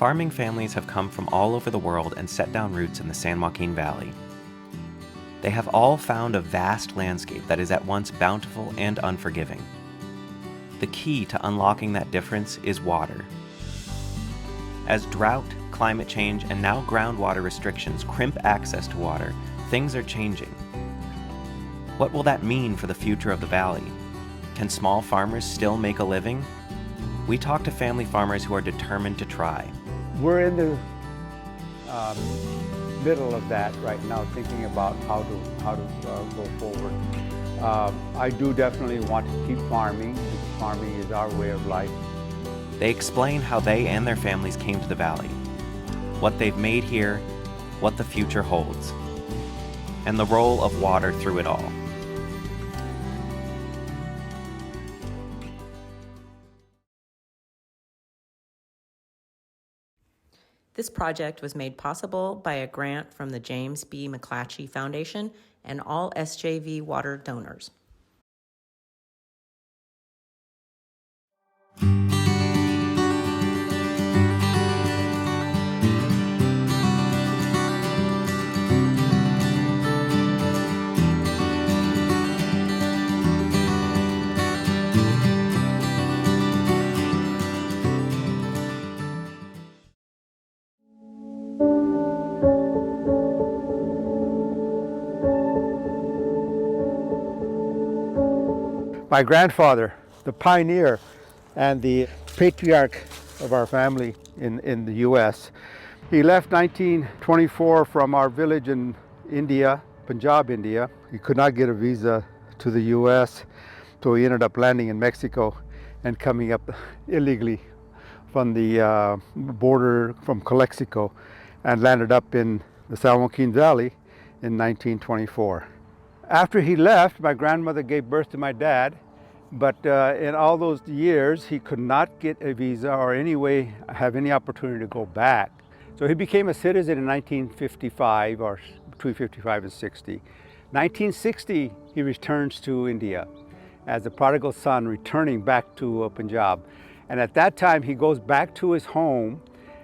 Farming families have come from all over the world and set down roots in the San Joaquin Valley. They have all found a vast landscape that is at once bountiful and unforgiving. The key to unlocking that difference is water. As drought, climate change, and now groundwater restrictions crimp access to water, things are changing. What will that mean for the future of the valley? Can small farmers still make a living? We talk to family farmers who are determined to try. We're in the middle of that right now, thinking about how to go forward. I do definitely want to keep farming, because farming is our way of life. They explain how they and their families came to the valley, what they've made here, what the future holds, and the role of water through it all. This project was made possible by a grant from the James B. McClatchy Foundation and all SJV water donors. My grandfather, the pioneer and the patriarch of our family in the U.S., he left 1924 from our village in India, Punjab, India. He could not get a visa to the U.S., so he ended up landing in Mexico and coming up illegally from the border from Calexico and landed up in the San Joaquin Valley in 1924. After he left, my grandmother gave birth to my dad, but in all those years, he could not get a visa or any way have any opportunity to go back. So he became a citizen in 1955, or between 55 and 60. 1960, he returns to India as a prodigal son returning back to Punjab. And at that time, he goes back to his home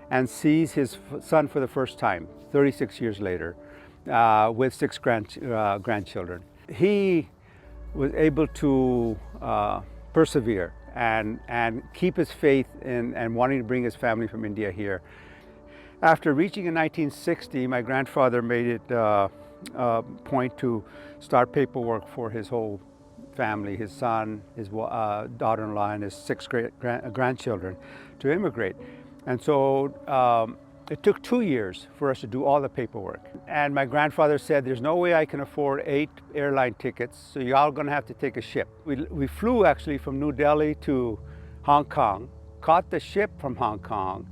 and sees his son for the first time, 36 years later. With six grandchildren. He was able to persevere and keep his faith and wanting to bring his family from India here. After reaching in 1960, my grandfather made it a point to start paperwork for his whole family, his son, his daughter-in-law, and his six grandchildren to immigrate. And so it took 2 years for us to do all the paperwork. And my grandfather said, there's no way I can afford 8 airline tickets, so you're all gonna have to take a ship. We flew actually from New Delhi to Hong Kong, caught the ship from Hong Kong,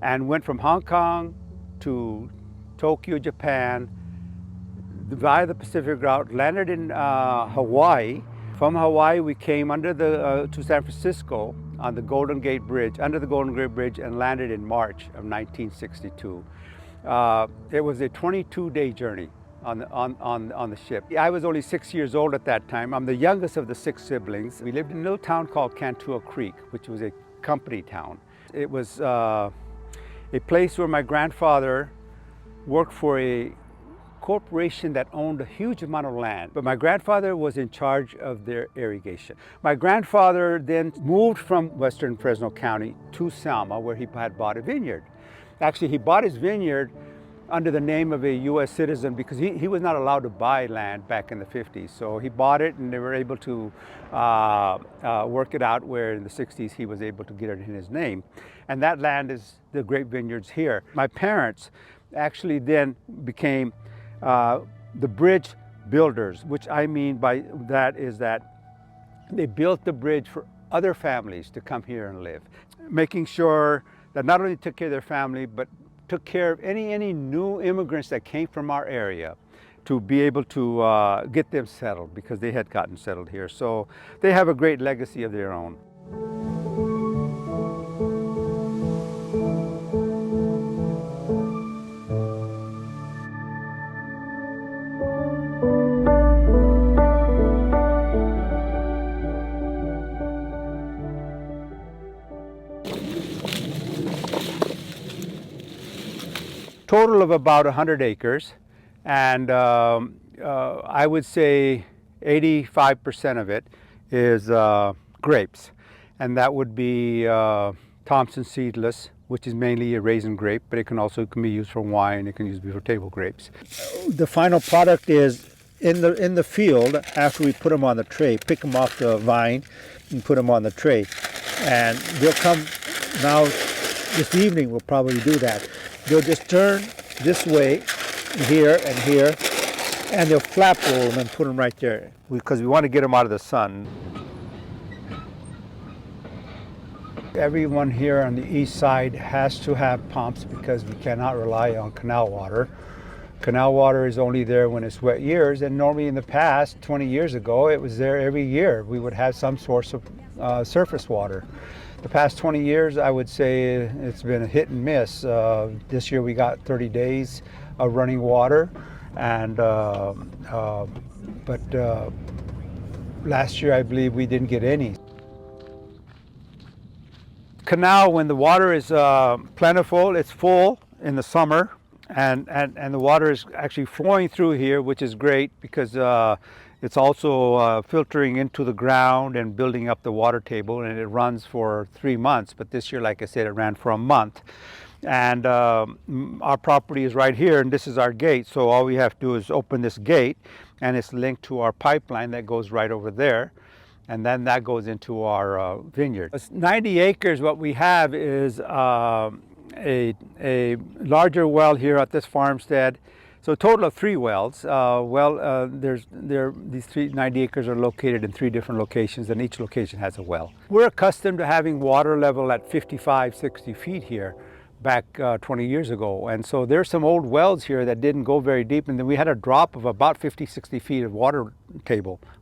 and went from Hong Kong to Tokyo, Japan, via the Pacific route, landed in Hawaii. From Hawaii, we came to San Francisco on the Golden Gate Bridge, under the Golden Gate Bridge, and landed in March of 1962. It was a 22-day journey on the ship. I was only 6 years old at that time. I'm the youngest of the 6 siblings. We lived in a little town called Cantua Creek, which was a company town. It was a place where my grandfather worked for a corporation that owned a huge amount of land, but my grandfather was in charge of their irrigation. My grandfather then moved from western Fresno County to Selma, where he had bought a vineyard. Actually, he bought his vineyard under the name of a U.S. citizen because he was not allowed to buy land back in the 50s. So he bought it, and they were able to work it out where in the 60s he was able to get it in his name. And that land is the great vineyards here. My parents actually then became the bridge builders, which I mean by that is that they built the bridge for other families to come here and live, making sure that not only took care of their family, but took care of any new immigrants that came from our area to be able to get them settled, because they had gotten settled here. So they have a great legacy of their own. total of about 100 acres, and I would say 85% of it is grapes, and that would be Thompson seedless, which is mainly a raisin grape, but it can be used for wine. It can be for table grapes. The final product is in the field after we put them on the tray. Pick them off the vine and put them on the tray, and they'll come now. This evening we'll probably do that. They'll just turn this way, here and here, and they'll flap roll them and put them right there because we want to get them out of the sun. Everyone here on the east side has to have pumps because we cannot rely on canal water. Canal water is only there when it's wet years, and normally in the past, 20 years ago, it was there every year. We would have some source of surface water. The past 20 years, I would say it's been a hit and miss. This year we got 30 days of running water, and but last year I believe we didn't get any. Canal, when the water is plentiful, it's full in the summer, and the water is actually flowing through here, which is great because it's also filtering into the ground and building up the water table, and it runs for 3 months. But this year, like I said, it ran for a month. And our property is right here, and this is our gate. So all we have to do is open this gate, and it's linked to our pipeline that goes right over there. And then that goes into our vineyard. It's 90 acres. What we have is a larger well here at this farmstead. So a total of 3 wells. These 90 acres are located in 3 different locations, and each location has a well. We're accustomed to having water level at 55, 60 feet here back 20 years ago. And so there's some old wells here that didn't go very deep, and then we had a drop of about 50, 60 feet of water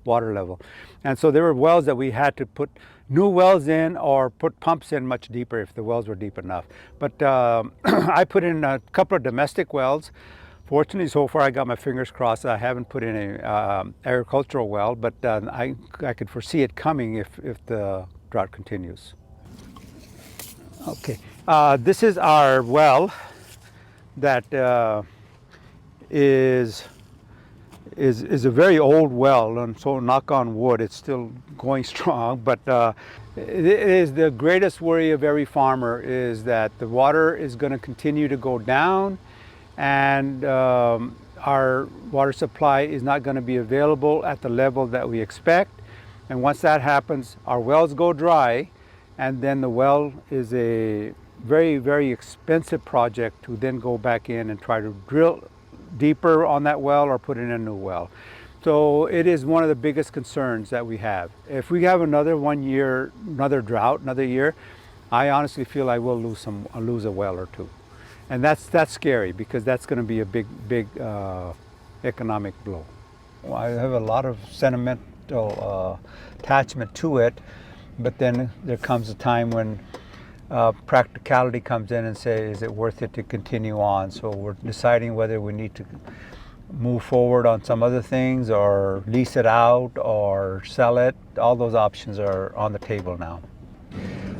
level. And so there were wells that we had to put new wells in or put pumps in much deeper if the wells were deep enough. But I put in a couple of domestic wells. Fortunately, so far I got my fingers crossed. I haven't put in an agricultural well, but I could foresee it coming if the drought continues. Okay, this is our well that is a very old well, and so knock on wood, it's still going strong. But it is the greatest worry of every farmer is that the water is going to continue to go down, and our water supply is not going to be available at the level that we expect. And once that happens, our wells go dry, and then the well is a very, very expensive project to then go back in and try to drill deeper on that well or put in a new well. So it is one of the biggest concerns that we have. If we have another drought, another year, I honestly feel I will lose a well or two. And that's scary because that's going to be a big economic blow. I have a lot of sentimental attachment to it, but then there comes a time when practicality comes in and says, is it worth it to continue on? So we're deciding whether we need to move forward on some other things or lease it out or sell it. All those options are on the table now.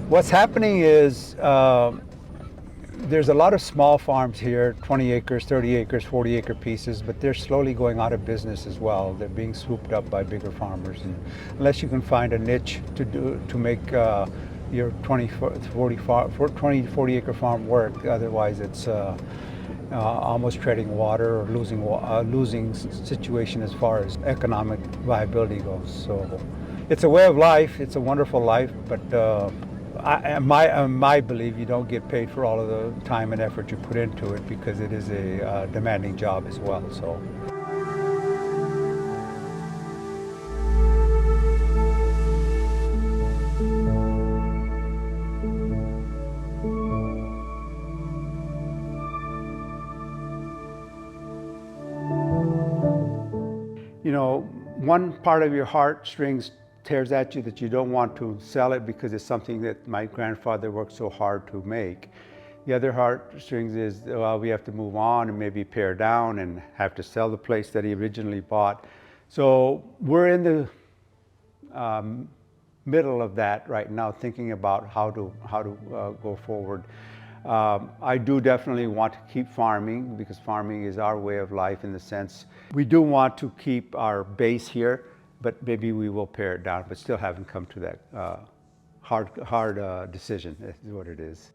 What's happening is there's a lot of small farms here, 20 acres, 30 acres, 40 acre pieces, but they're slowly going out of business as well. They're being swooped up by bigger farmers. And unless you can find a niche to make your 20, 40 acre farm work, otherwise it's almost treading water or losing situation as far as economic viability goes. So it's a way of life, it's a wonderful life, but my belief, you don't get paid for all of the time and effort you put into it because it is a demanding job as well. So. You know, one part of your heartstrings tears at you that you don't want to sell it because it's something that my grandfather worked so hard to make. The other heartstrings is, well, we have to move on and maybe pare down and have to sell the place that he originally bought. So we're in the middle of that right now, thinking about how to go forward. I do definitely want to keep farming because farming is our way of life in the sense we do want to keep our base here, but maybe we will pare it down, but still haven't come to that hard decision is what it is.